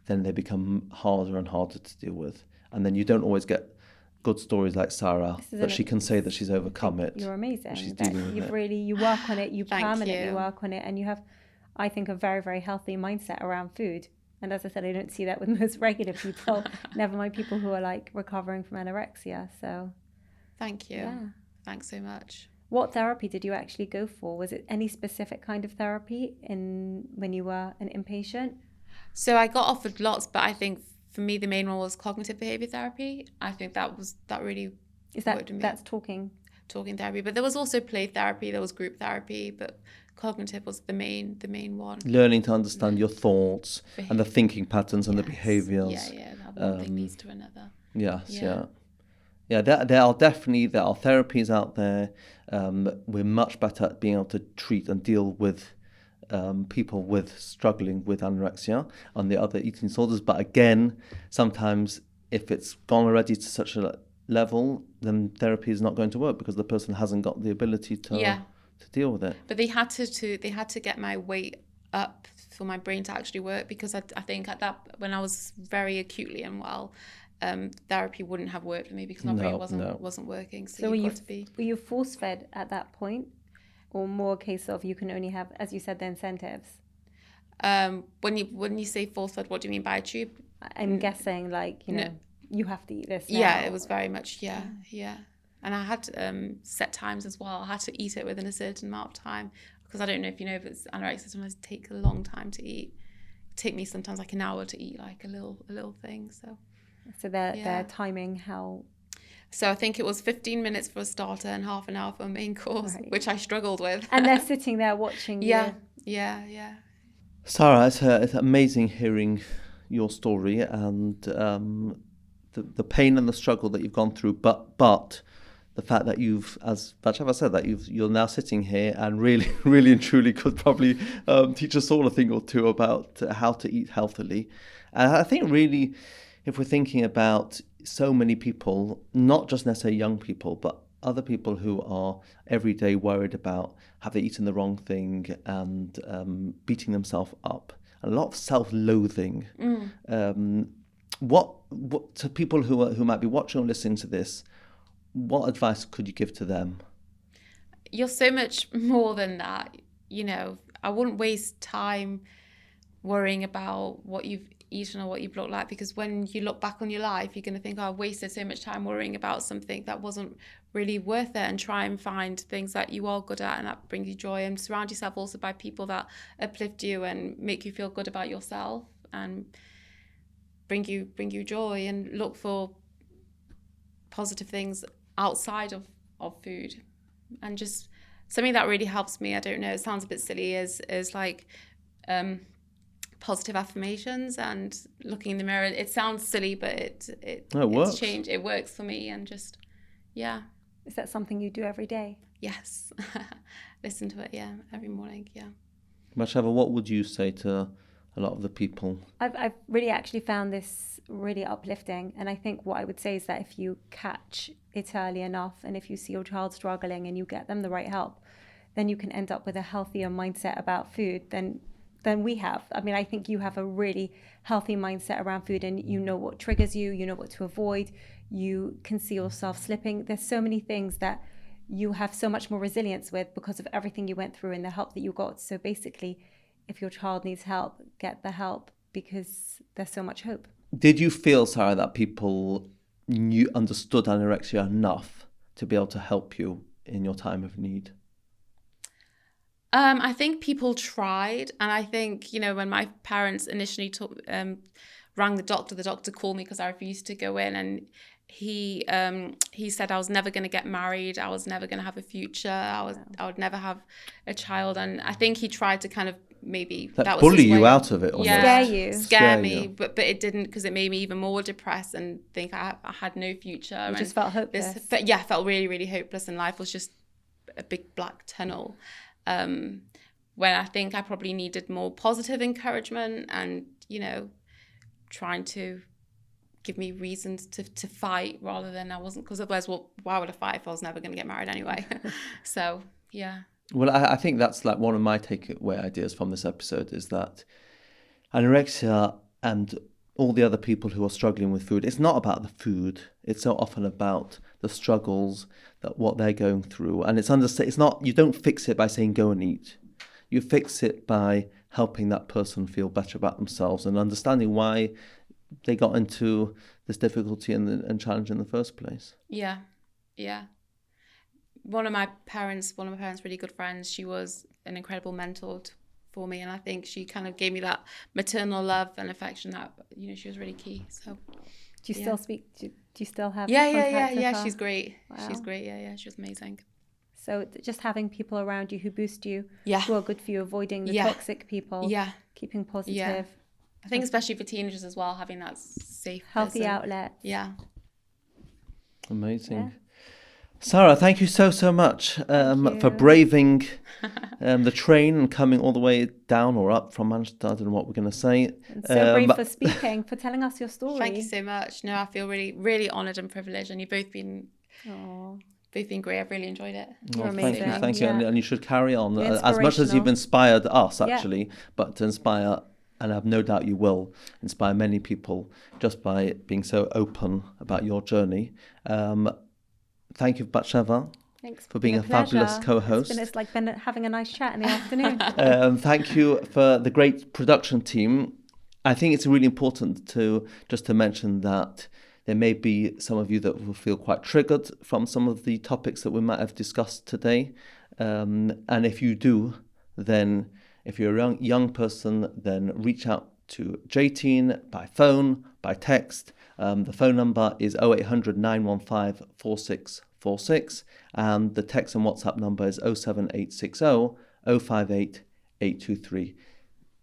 then they become harder and harder to deal with. And then you don't always get good stories like Sarah, but she can say that she's overcome it. You're amazing. She's That dealing with it. you work on it, you permanently you. work on it, and you have, I think, a very, very healthy mindset around food. And as I said, I don't see that with most regular people, never mind people who are recovering from anorexia. So thank you. Yeah. Thanks so much. What therapy did you actually go for? Was it any specific kind of therapy when you were an inpatient? So I got offered lots, but I think for me the main one was cognitive behavior therapy. I think that really worked with me. That's talking therapy, but there was also play therapy, there was group therapy, but cognitive was the main one. Learning to understand your thoughts and the thinking patterns and the behaviours. One thing leads to another. Yeah, there are therapies out there. We're much better at being able to treat and deal with people struggling with anorexia and the other eating disorders. But again, sometimes if it's gone already to such a level, then therapy is not going to work because the person hasn't got the ability to deal with it. But they had to get my weight up for my brain to actually work, because I think when I was very acutely unwell, therapy wouldn't have worked for me because my brain wasn't working. So were you force fed at that point, or more a case of you can only have, as you said, the incentives? When you say force fed, what do you mean by a tube? I'm guessing you have to eat this now. Yeah, it was very much yeah. And I had set times as well. I had to eat it within a certain amount of time, because I don't know if you know, but anorexia sometimes take a long time to eat. It take me sometimes an hour to eat a little thing. So their timing, how? So I think it was 15 minutes for a starter and half an hour for a main course, which I struggled with. And they're sitting there watching you. Yeah. Sarah, it's amazing hearing your story and the pain and the struggle that you've gone through, but the fact that you've, as BatSheva said, that you're now sitting here and really, really and truly could probably teach us all a thing or two about how to eat healthily. And I think really, if we're thinking about so many people, not just necessarily young people, but other people who are every day worried about have they eaten the wrong thing and beating themselves up, a lot of self-loathing. What to people who might be watching or listening to this, what advice could you give to them? You're so much more than that. You know, I wouldn't waste time worrying about what you've eaten or what you've looked like, because when you look back on your life, you're going to think, oh, I wasted so much time worrying about something that wasn't really worth it, and try and find things that you are good at and that bring you joy, and surround yourself also by people that uplift you and make you feel good about yourself and bring you joy, and look for positive things outside of food. And just something that really helps me, I don't know, it sounds a bit silly, is like positive affirmations and looking in the mirror. It sounds silly, but it works. It's changed. It works for me, and just Is that something you do every day? Yes. Listen to it, every morning, BatSheva, what would you say to a lot of the people? I've really actually found this really uplifting, and I think what I would say is that if you catch it early enough, and if you see your child struggling and you get them the right help, then you can end up with a healthier mindset about food than we have. I mean, I think you have a really healthy mindset around food, and you know what triggers you, you know what to avoid, you can see yourself slipping. There's so many things that you have so much more resilience with because of everything you went through and the help that you got. So basically, if your child needs help, get the help, because there's so much hope. Did you feel, Sarah, that people understood anorexia enough to be able to help you in your time of need? I think people tried, and I think, you know, when my parents initially rang the doctor called me because I refused to go in, and he said I was never going to get married, I was never going to have a future, I would never have a child, and I think he tried to kind of maybe that was bully his way you out of it, almost. scare me, but it didn't, because it made me even more depressed and think I had no future. You just felt hopeless. Felt really, really hopeless, and life was just a big black tunnel. When I think I probably needed more positive encouragement, and, you know, trying to give me reasons to fight rather than I wasn't, because otherwise, well, why would I fight if I was never going to get married anyway? So, yeah. Well, I think that's like one of my takeaway ideas from this episode, is that anorexia and all the other people who are struggling with food, it's not about the food. It's so often about the struggles, that what they're going through. And it's not, you don't fix it by saying go and eat. You fix it by helping that person feel better about themselves and understanding why they got into this difficulty and challenge in the first place. Yeah. One of my parents' really good friends, she was an incredible mentor for me, and I think she kind of gave me that maternal love and affection that, you know, she was really key. So, do you still speak? Do you still have? Yeah. She's great. Wow. She's great. Yeah. She was amazing. So just having people around you who boost you, yeah, who are good for you, avoiding the toxic people, keeping positive. Yeah. I think especially for teenagers as well, having that safe, healthy outlet. Yeah. Amazing. Yeah. Sarah, thank you so much for braving the train and coming all the way down or up from Manchester. I don't know what we're going to say. And so brave for speaking, for telling us your story. Thank you so much. No, I feel really, really honoured and privileged, and you've both been great. I've really enjoyed it. You're amazing. Thank you. And you should carry on as much as you've inspired us, actually, but to inspire, and I have no doubt you will inspire many people just by being so open about your journey. Thank you, BatSheva. Thanks for being a fabulous co-host. It's like been having a nice chat in the afternoon. Thank you for the great production team. I think it's really important to mention that there may be some of you that will feel quite triggered from some of the topics that we might have discussed today. And if you do, then if you're a young person, then reach out to JTeen by phone, by text. The phone number is 0800 915 4646, and the text and WhatsApp number is 07860 058 823.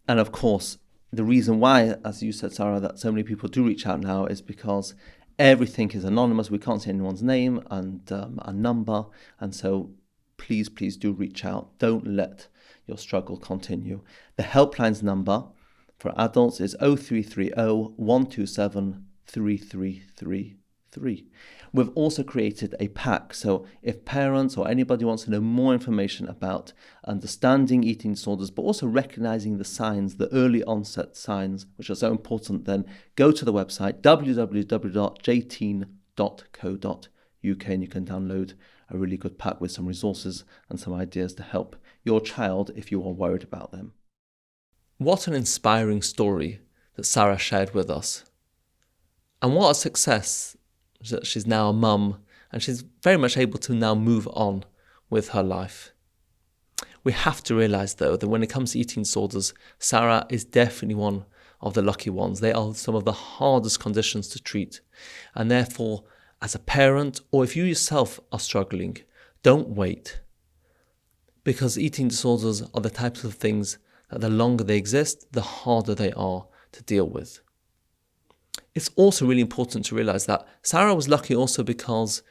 And of course, the reason why, as you said, Sarah, that so many people do reach out now is because Everything is anonymous. We can't see anyone's name and a number. And so please do reach out. Don't let your struggle continue. The helpline's number for adults is 0330 127 3333. We've also created a pack, so if parents or anybody wants to know more information about understanding eating disorders, but also recognizing the signs, the early onset signs, which are so important, then go to the website www.jteen.co.uk and you can download a really good pack with some resources and some ideas to help your child if you are worried about them. What an inspiring story that Sarah shared with us. And what a success that she's now a mum and she's very much able to now move on with her life. We have to realise though that when it comes to eating disorders, Sarah is definitely one of the lucky ones. They are some of the hardest conditions to treat. And therefore, as a parent, or if you yourself are struggling, don't wait. Because eating disorders are the types of things that the longer they exist, the harder they are to deal with. It's also really important to realise that Sarah was lucky also because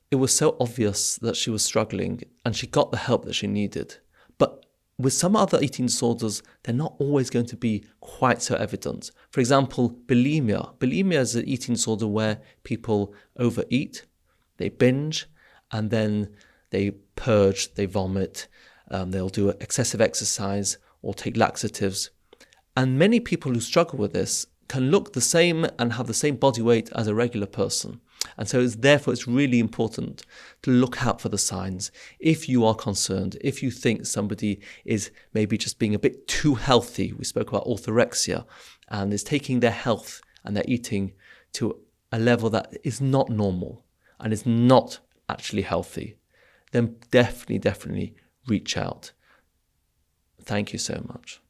it was so obvious that she was struggling and she got the help that she needed. But with some other eating disorders, they're not always going to be quite so evident. For example, bulimia. Bulimia is an eating disorder where people overeat, they binge, and then they purge, they vomit, they'll do excessive exercise or take laxatives. And many people who struggle with this can look the same and have the same body weight as a regular person. And so therefore it's really important to look out for the signs. If you are concerned, if you think somebody is maybe just being a bit too healthy, we spoke about anorexia, and is taking their health and their eating to a level that is not normal and is not actually healthy, then definitely reach out. Thank you so much.